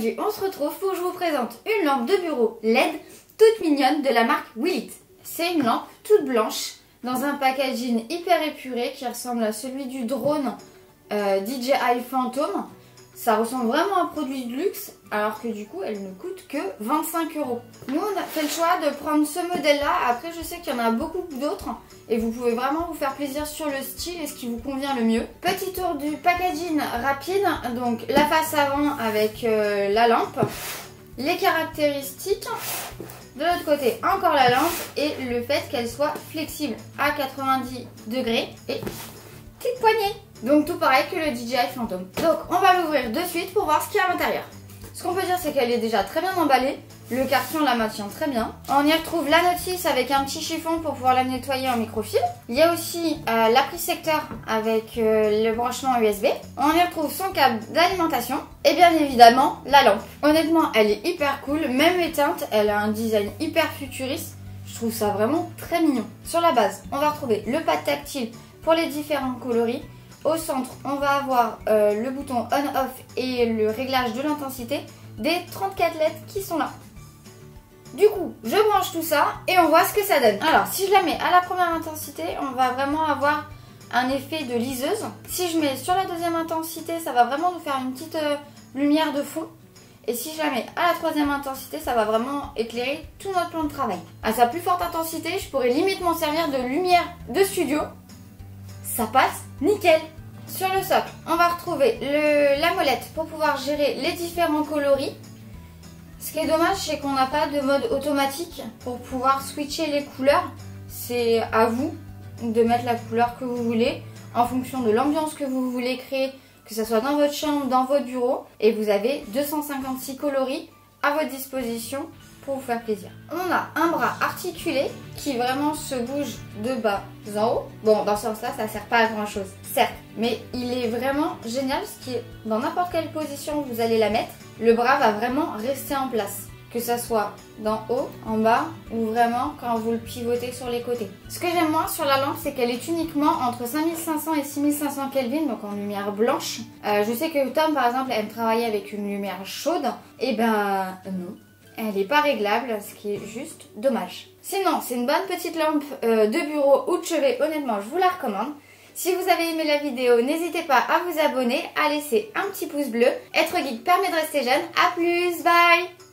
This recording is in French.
aujourd'hui on se retrouve pour que je vous présente une lampe de bureau LED toute mignonne de la marque Willit. C'est une lampe toute blanche dans un packaging hyper épuré qui ressemble à celui du drone DJI Phantom. Ça ressemble vraiment à un produit de luxe alors que du coup elle ne coûte que 25 €. Nous on a fait le choix de prendre ce modèle là. Après je sais qu'il y en a beaucoup d'autres et vous pouvez vraiment vous faire plaisir sur le style et ce qui vous convient le mieux. Petit tour du packaging rapide. Donc la face avant avec la lampe, les caractéristiques. De l'autre côté encore la lampe et le fait qu'elle soit flexible à 90 degrés et petite poignée. Donc tout pareil que le DJI Phantom. Donc on va l'ouvrir de suite pour voir ce qu'il y a à l'intérieur. Ce qu'on peut dire c'est qu'elle est déjà très bien emballée. Le carton la maintient très bien. On y retrouve la notice avec un petit chiffon pour pouvoir la nettoyer en microfibre. Il y a aussi la prise secteur avec le branchement USB. On y retrouve son câble d'alimentation. Et bien évidemment la lampe. Honnêtement elle est hyper cool. Même éteinte, elle a un design hyper futuriste. Je trouve ça vraiment très mignon. Sur la base, on va retrouver le pad tactile pour les différents coloris. Au centre, on va avoir le bouton on-off et le réglage de l'intensité des 34 LED qui sont là. Du coup, je branche tout ça et on voit ce que ça donne. Alors, si je la mets à la première intensité, on va vraiment avoir un effet de liseuse. Si je mets sur la deuxième intensité, ça va vraiment nous faire une petite lumière de fond. Et si je la mets à la troisième intensité, ça va vraiment éclairer tout notre plan de travail. À sa plus forte intensité, je pourrais limite m'en servir de lumière de studio. Ça passe nickel. Sur le socle, on va retrouver la molette pour pouvoir gérer les différents coloris. Ce qui est dommage, c'est qu'on n'a pas de mode automatique pour pouvoir switcher les couleurs. C'est à vous de mettre la couleur que vous voulez en fonction de l'ambiance que vous voulez créer, que ce soit dans votre chambre, dans votre bureau. Et vous avez 256 coloris à votre disposition pour vous faire plaisir. On a un bras articulé qui vraiment se bouge de bas en haut. Bon, dans ce sens-là, ça sert pas à grand-chose, certes. Mais il est vraiment génial parce que dans n'importe quelle position vous allez la mettre, le bras va vraiment rester en place. Que ça soit d'en haut, en bas ou vraiment quand vous le pivotez sur les côtés. Ce que j'aime moins sur la lampe, c'est qu'elle est uniquement entre 5500 et 6500 Kelvin, donc en lumière blanche. Je sais que Tom, par exemple, aime travailler avec une lumière chaude. Et ben non. Elle n'est pas réglable, ce qui est juste dommage. Sinon, c'est une bonne petite lampe de bureau ou de chevet. Honnêtement, je vous la recommande. Si vous avez aimé la vidéo, n'hésitez pas à vous abonner, à laisser un petit pouce bleu. Être geek permet de rester jeune. A plus, bye!